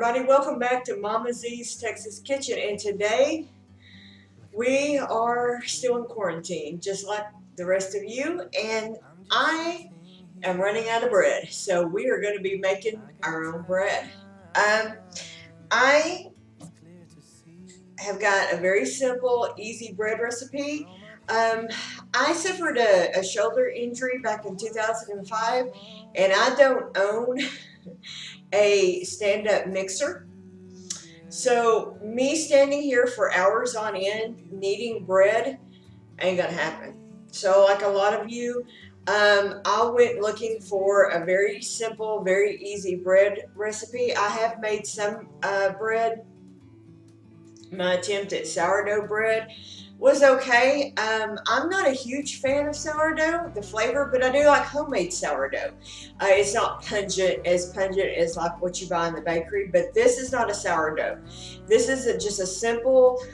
everybody, welcome back to Mama Z's Texas Kitchen, and today we are still in quarantine just like the rest of you, and I am running out of bread, so we are going to be making our own bread. I have got a very simple, easy bread recipe. Um, I suffered a shoulder injury back in 2005, and I don't own a stand-up mixer. So me standing here for hours on end kneading bread ain't gonna happen. So like a lot of you, I went looking for a very simple, very easy bread recipe. I have made some bread. My attempt at sourdough bread was okay. I'm not a huge fan of sourdough, the flavor, but I do like homemade sourdough. It's not pungent as like what you buy in the bakery, but this is not a sourdough. This is just a simple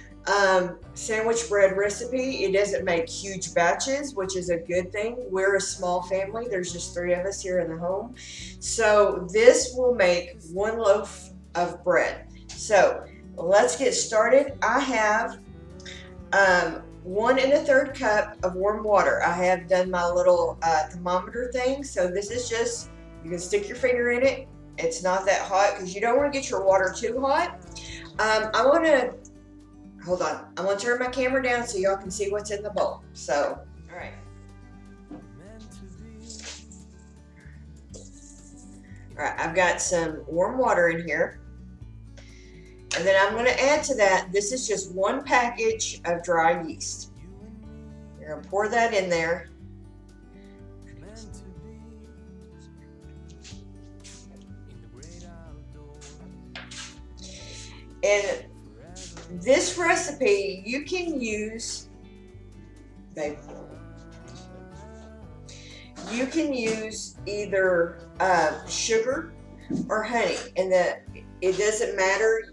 sandwich bread recipe. It doesn't make huge batches, which is a good thing. We're a small family. There's just 3 of us here in the home. So this will make 1 loaf of bread. So let's get started. I have 1 1/3 cup of warm water. I have done my little thermometer thing. So this is just, you can stick your finger in it. It's not that hot because you don't want to get your water too hot. I want to, hold on. I'm going to turn my camera down so y'all can see what's in the bowl. So, all right. All right, I've got some warm water in here. And then I'm going to add to that, this is just 1 package of dry yeast. You're going to pour that in there. And this recipe, you can use, babe, you can use either sugar or honey. And it doesn't matter.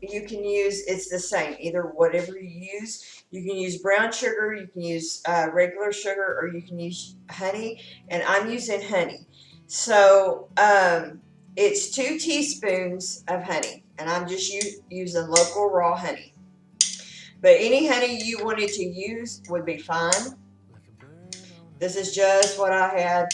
You can use, it's the same, either whatever you use. You can use brown sugar, you can use regular sugar, or you can use honey, and I'm using honey. So it's 2 teaspoons of honey, and I'm just using local raw honey. But any honey you wanted to use would be fine. This is just what I had.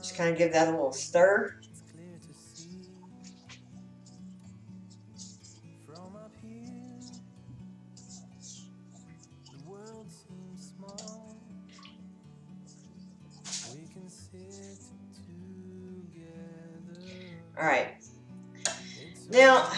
Just kind of give that a little stir. All right. Now,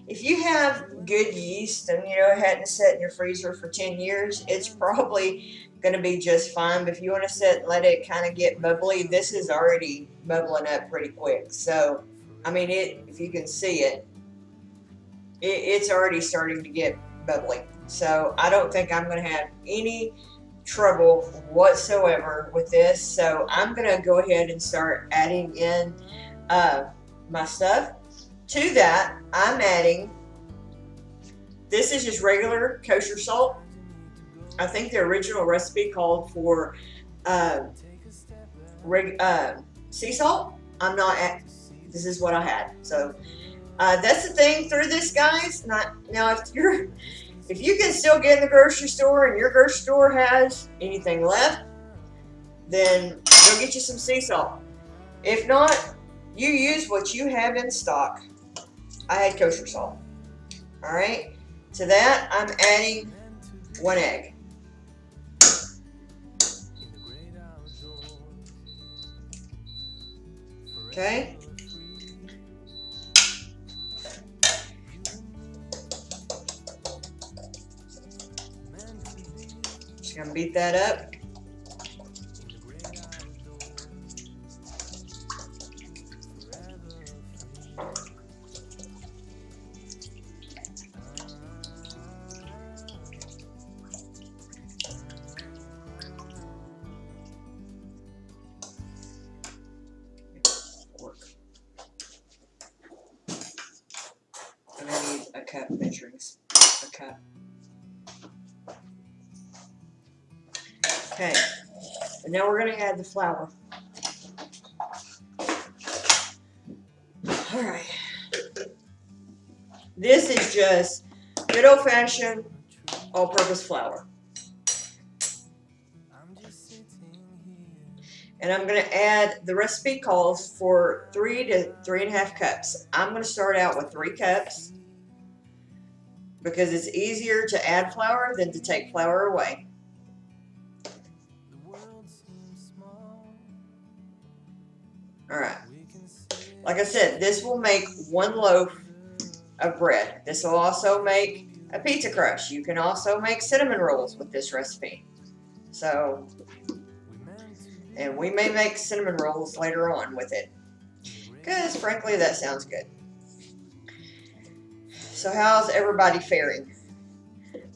if you have good yeast and it hadn't sat in your freezer for 10 years, it's probably going to be just fine. But if you want to sit and let it kind of get bubbly, this is already bubbling up pretty quick. So, I mean, if you can see it's already starting to get bubbly. So I don't think I'm going to have any trouble whatsoever with this. So I'm going to go ahead and start adding in my stuff. To that, I'm adding, this is just regular kosher salt. I think the original recipe called for sea salt. I'm not at, this is what I had. So that's the thing through this, guys. Now, if you can still get in the grocery store and your grocery store has anything left, then go get you some sea salt. If not, you use what you have in stock. I had kosher salt. All right. To that, I'm adding 1 egg. Okay. Just gonna beat that up. And I need a cup measuring a cup. Okay, And now we're going to add the flour. All right. This is just good old-fashioned all-purpose flour. And I'm going to add, the recipe calls for 3 to 3.5 cups. I'm going to start out with 3 cups because it's easier to add flour than to take flour away. All right. Like I said, this will make 1 loaf of bread. This will also make a pizza crust. You can also make cinnamon rolls with this recipe. So, and we may make cinnamon rolls later on with it, because frankly that sounds good. So how's everybody faring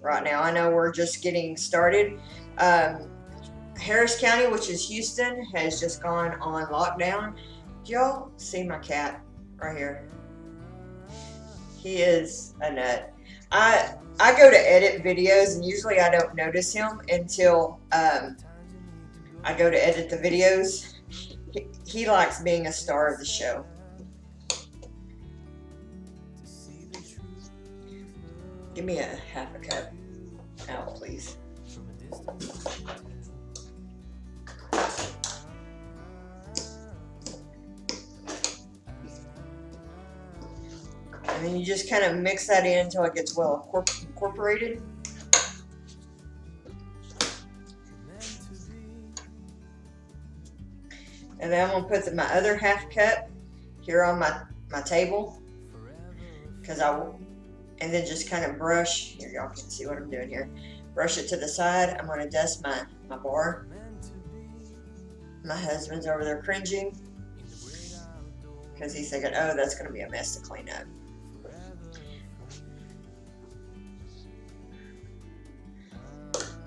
right now? I know we're just getting started. Harris County, which is Houston, has just gone on lockdown. Do y'all see my cat right here? He is a nut. I go to edit videos, and usually I don't notice him until I go to edit the videos. He likes being a star of the show. Give me a 1/2 cup out, please. And then you just kind of mix that in until it gets well incorporated. And then I'm going to put my other 1/2 cup here on my table. And then just kind of brush, here y'all can see what I'm doing here. Brush it to the side. I'm going to dust my bar. My husband's over there cringing because he's thinking, oh, that's going to be a mess to clean up.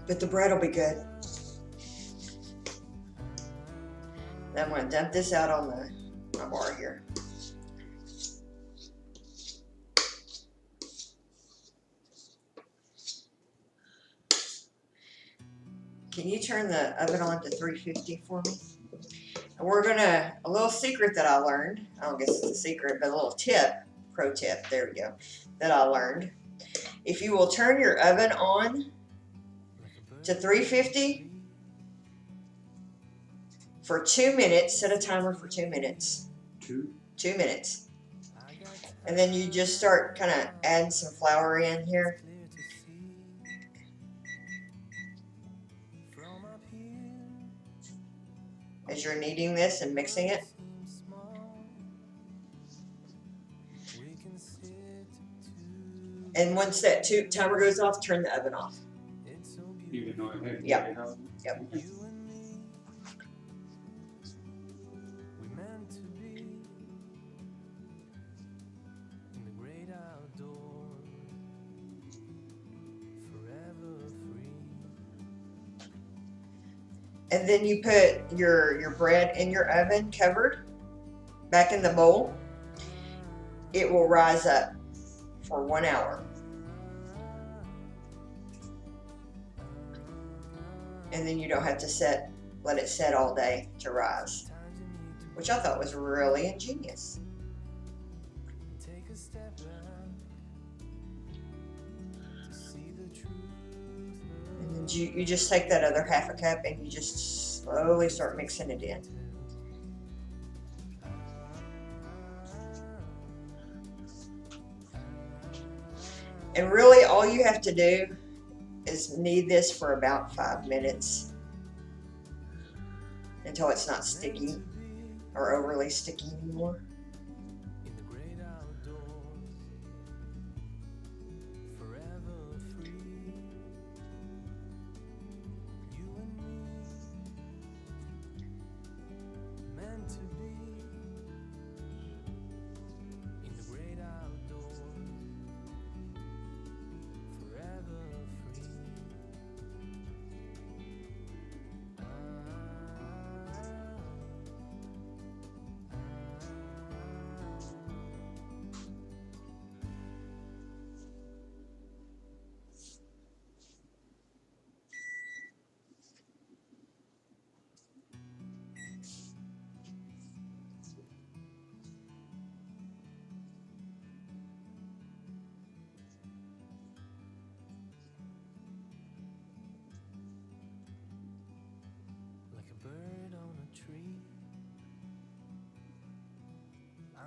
But the bread will be good. Then I'm going to dump this out on my bar here. Can you turn the oven on to 350 for me? And we're gonna, a little secret that I learned, I don't guess it's a secret, but a little tip, pro tip, there we go, that I learned. If you will turn your oven on to 350 for 2 minutes, set a timer for 2 minutes. 2 minutes. And then you just start kind of adding some flour in here. As you're kneading this and mixing it. And once that timer goes off, turn the oven off. Even though it had yep. Yep. And then you put your bread in your oven covered back in the bowl. It will rise up for 1 hour. And then you don't have to let it set all day to rise, which I thought was really ingenious. And you just take that other 1/2 cup and you just slowly start mixing it in. And really all you have to do is knead this for about 5 minutes until it's not sticky or overly sticky anymore.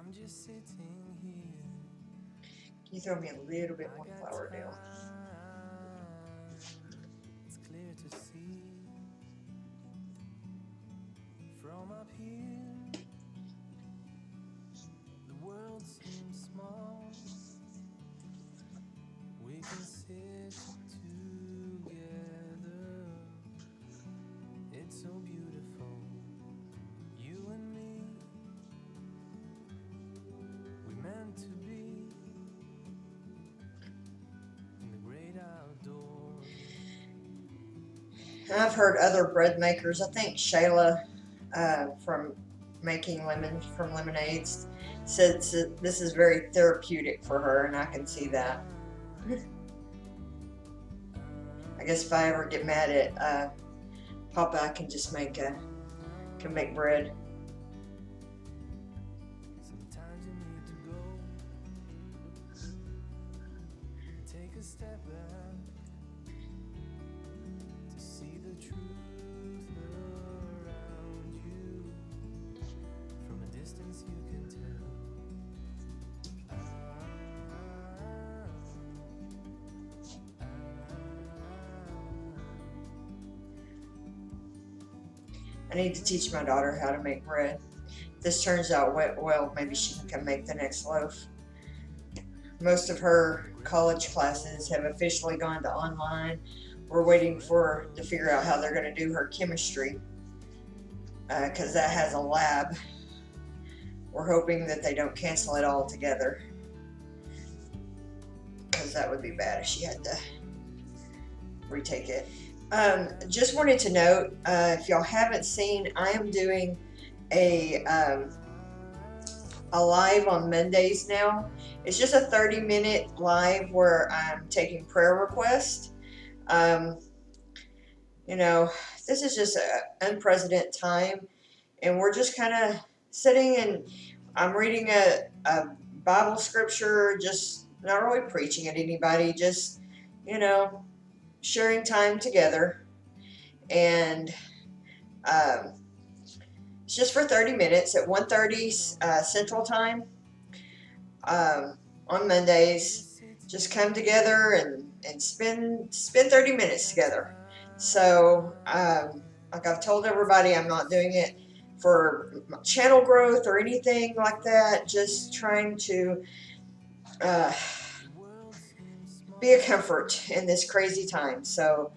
Can you throw me a little bit more flour down? It's clear to see from up here. The world seems small. We can sit together. It's so beautiful. You and me. We meant to be in the great outdoors. I've heard other bread makers. I think Shayla from making lemons from lemonades said this is very therapeutic for her, and I can see that. I guess if I ever get mad at Papa, I can just make bread. Sometimes you need to go and take a step back to see the truth around you. From a distance you can tell. I need to teach my daughter how to make bread. If this turns out well, maybe she can come make the next loaf. Most of her college classes have officially gone to online. We're waiting for to figure out how they're going to do her chemistry because that has a lab. We're hoping that they don't cancel it altogether because that would be bad if she had to retake it. Just wanted to note, if y'all haven't seen, I am doing a live on Mondays now. It's just a 30-minute live where I'm taking prayer requests. You know, this is just an unprecedented time, and we're just kind of sitting and I'm reading a Bible scripture, just not really preaching at anybody, just, you know, sharing time together. And it's just for 30 minutes at 1:30 Central Time on Mondays. Just come together and spend 30 minutes together. So, like I've told everybody, I'm not doing it for channel growth or anything like that. Just trying to be a comfort in this crazy time. So,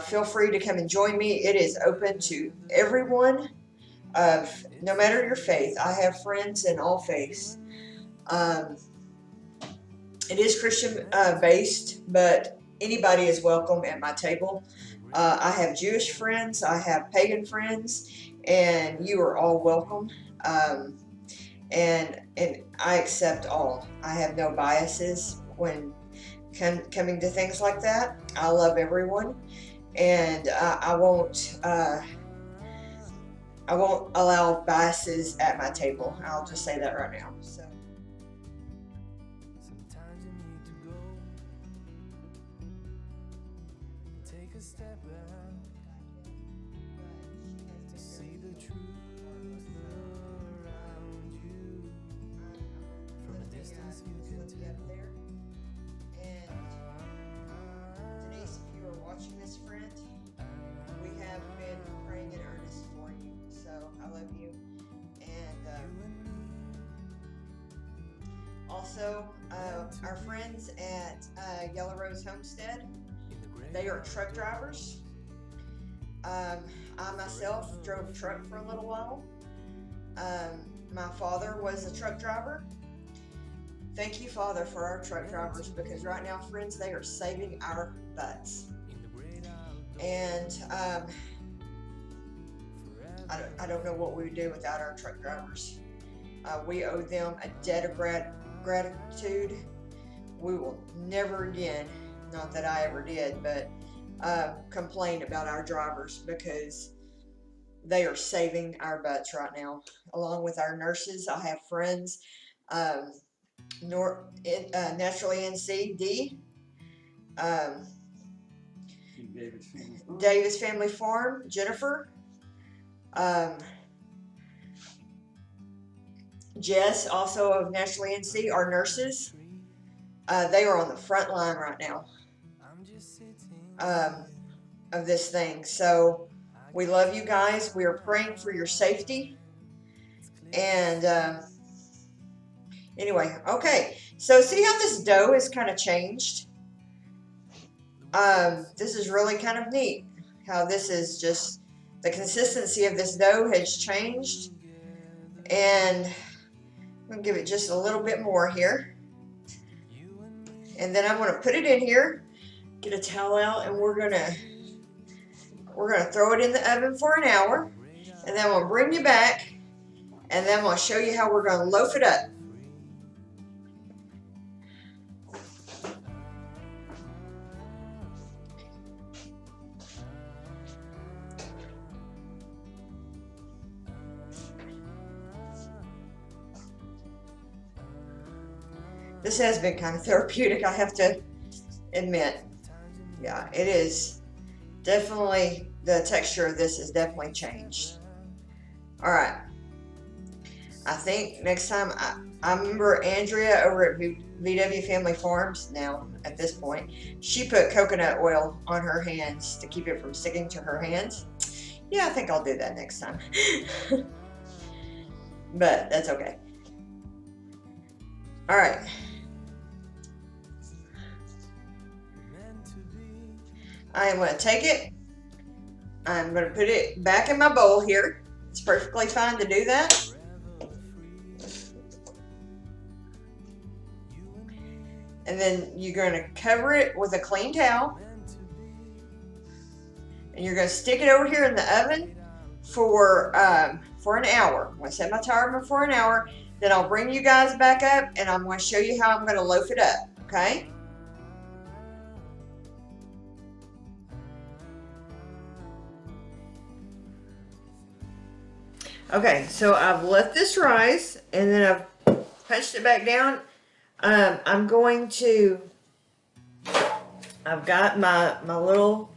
feel free to come and join me. It is open to everyone of no matter your faith. I have friends in all faiths. It is Christian based, but anybody is welcome at my table. I have Jewish friends, I have pagan friends, and you are all welcome. Um, and I accept all. I have no biases when coming to things like that. I love everyone, and I won't allow biases at my table. I'll just say that right now. So. Sometimes you need to go and take a step back to see the truth around you. From a distance you can tell. And Denise, if you are watching this, friend, we have been praying in earnest for you. So I love you. And also, our friends at Yellow Rose Homestead, they are truck drivers. I myself drove a truck for a little while. My father was a truck driver. Thank you, Father, for our truck drivers, because right now, friends, they are saving our butts. And I don't know what we would do without our truck drivers. We owe them a debt of gratitude. We will never again, not that I ever did, but complain about our drivers, because they are saving our butts right now. Along with our nurses, I have friends, Naturally NCD, Davis Family Farm, Jennifer, Jess, also of National NC, our nurses. They are on the front line right now um, of this thing. So we love you guys. We are praying for your safety. And anyway, okay. So see how this dough has kind of changed? This is really kind of neat. How this is just, the consistency of this dough has changed. And I'm going to give it just a little bit more here. And then I'm going to put it in here, get a towel out, and we're going to throw it in the oven for an hour. And then we'll bring you back, and then we'll show you how we're going to loaf it up. This has been kind of therapeutic, I have to admit. Yeah, it is definitely, the texture of this has definitely changed. All right. I think next time, I remember Andrea over at VW Family Farms, now at this point, she put coconut oil on her hands to keep it from sticking to her hands. Yeah, I think I'll do that next time. But that's okay. All right. I am going to take it. I'm going to put it back in my bowl here. It's perfectly fine to do that. And then you're going to cover it with a clean towel. And you're going to stick it over here in the oven for an hour. I'm going to set my timer for an hour. Then I'll bring you guys back up and I'm going to show you how I'm going to loaf it up. Okay? Okay, so I've let this rise and then I've punched it back down. I'm going to, I've got my little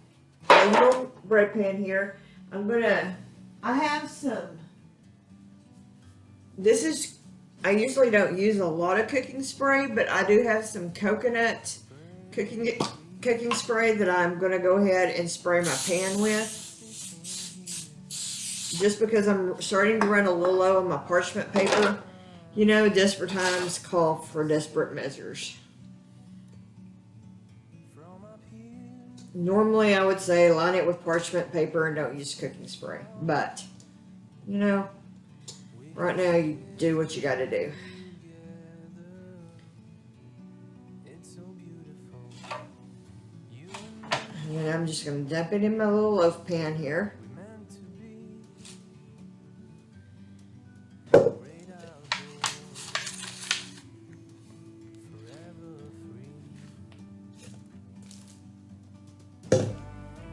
bread pan here. I have some, I usually don't use a lot of cooking spray, but I do have some coconut cooking spray that I'm going to go ahead and spray my pan with. Just because I'm starting to run a little low on my parchment paper. You know, desperate times call for desperate measures. Normally I would say line it with parchment paper and don't use cooking spray. But, you know, right now you do what you gotta do. And I'm just gonna dump it in my little loaf pan here.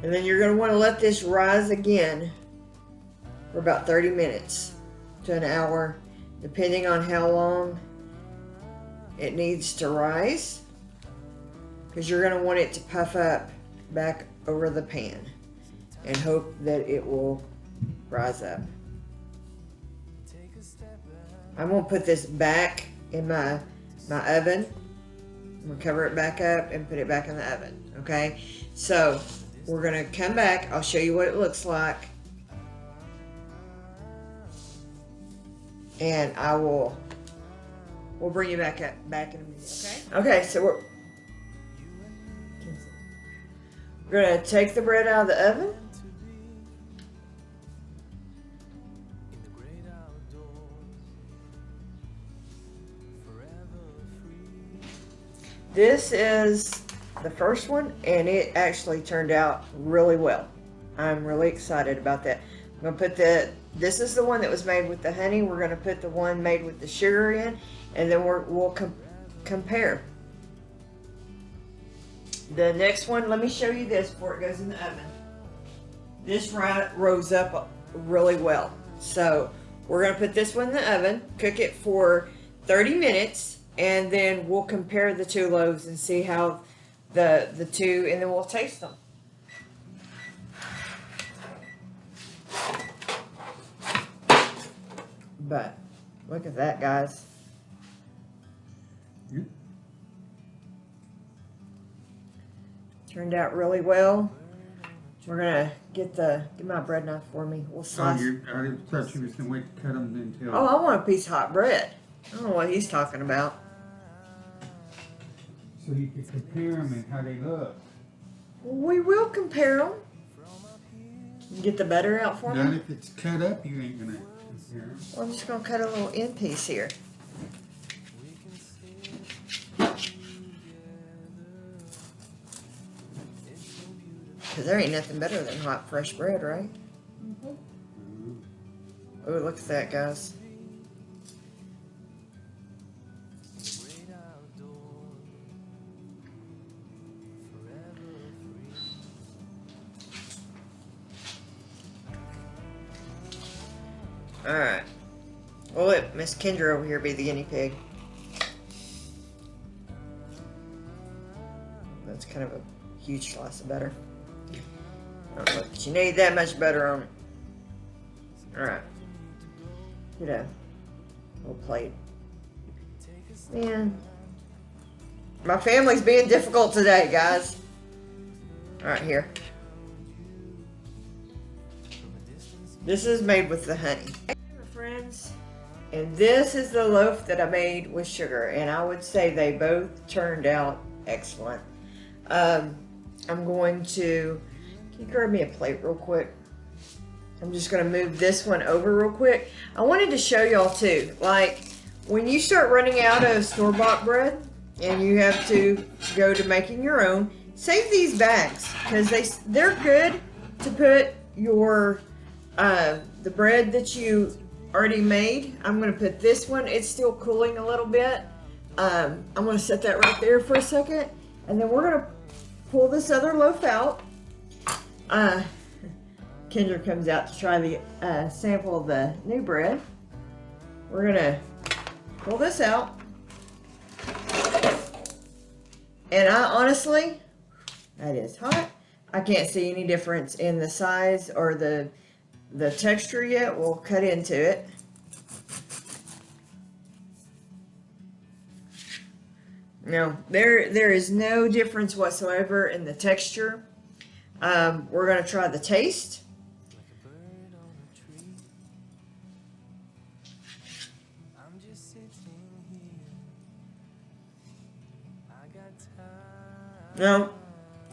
And then you're going to want to let this rise again for about 30 minutes to an hour, depending on how long it needs to rise, because you're going to want it to puff up back over the pan and hope that it will rise up. I'm going to put this back in my oven. I'm going to cover it back up and put it back in the oven, okay? So we're going to come back. I'll show you what it looks like. And we'll bring you back in a minute, okay? Okay, so we're going to take the bread out of the oven. This is the first one, and it actually turned out really well. I'm really excited about that. I'm going to put this is the one that was made with the honey. We're going to put the one made with the sugar in, and then we'll compare. The next one, let me show you this before it goes in the oven. This rose up really well. So we're going to put this one in the oven, cook it for 30 minutes, and then we'll compare the two loaves and see how the two, and then we'll taste them. But Look at that, guys. Yep. Turned out really well. We're gonna get my bread knife for me. We'll Oh, slice. I thought you was gonna wait to cut them until. Oh, I want a piece of hot bread. I don't know what he's talking about. So you could compare them and how they look. We will compare them. Get the butter out for Not me. if it's cut up, you ain't gonna compare them. Well, I'm just gonna cut a little end piece here. Cause there ain't nothing better than hot, fresh bread, right? Oh, look at that, guys. Alright. We'll let Miss Kendra over here be the guinea pig. That's kind of a huge slice of butter. I don't know if you need that much butter on it. Alright. Get a little plate. Man. My family's being difficult today, guys. Alright, here. This is made with the honey. Hey, my friends. And this is the loaf that I made with sugar. And I would say they both turned out excellent. I'm going to... Can you grab me a plate real quick? I'm just going to move this one over real quick. I wanted to show y'all too. Like, when you start running out of store-bought bread and you have to go to making your own, save these bags. Because they're good to put your... the bread that you already made. I'm going to put this one. It's still cooling a little bit. I'm going to set that right there for a second. And then we're going to pull this other loaf out. Kendra comes out to try the sample of the new bread. We're going to pull this out. And I honestly, that is hot. I can't see any difference in the size or the texture yet. We'll cut into it. No, there is no difference whatsoever in the texture. We're going to try the taste. No,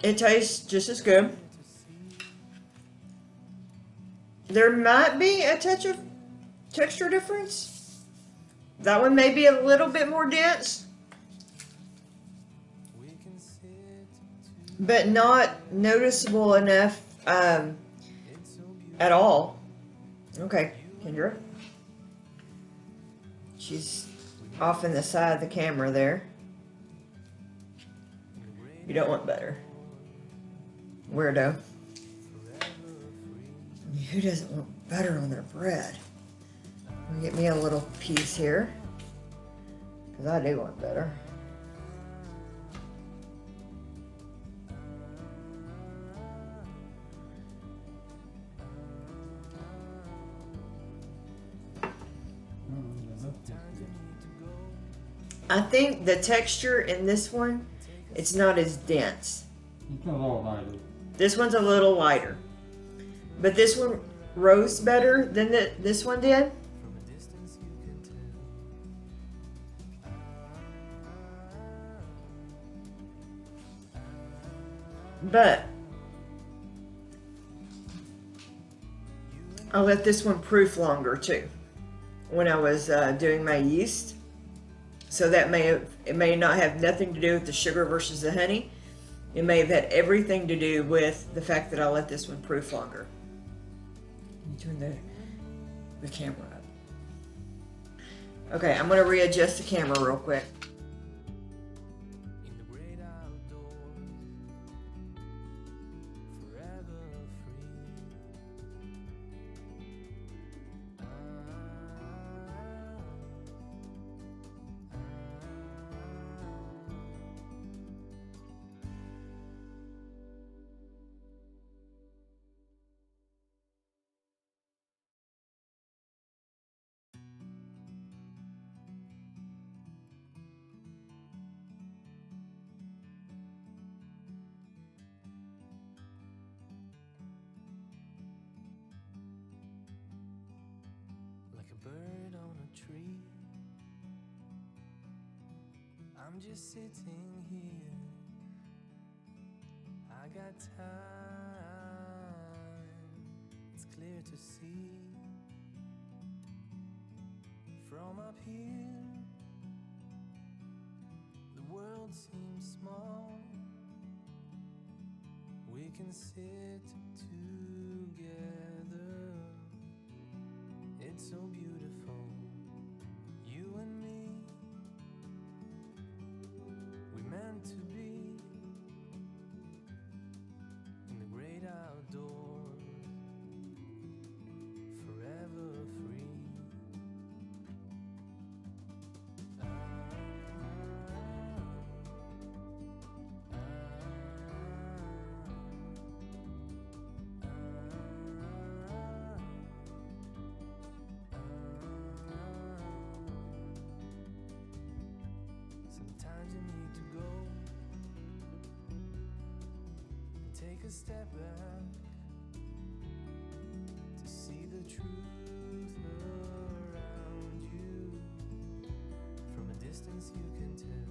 it tastes just as good. There might be a touch of texture difference. That one may be a little bit more dense, but not noticeable enough at all. Okay, Kendra. She's off in the side of the camera there. You don't want butter. Weirdo. Who doesn't want butter on their bread? Get me a little piece here, because I do want butter. I think the texture in this one, it's not as dense. It's a little lighter. This one's a little lighter. But this one rose better than this one did. But I'll let this one proof longer too when I was doing my yeast. So that it may not have nothing to do with the sugar versus the honey. It may have had everything to do with the fact that I let this one proof longer. Turn the camera up. Okay, I'm going to readjust the camera real quick. I'm just sitting here. I got time. It's clear to see from up here. The world seems small. We can sit together. It's so beautiful, you and me. We meant to be in the great outdoors, forever free. Sometimes you need to go and take a step back to see the truth around you. From a distance you can tell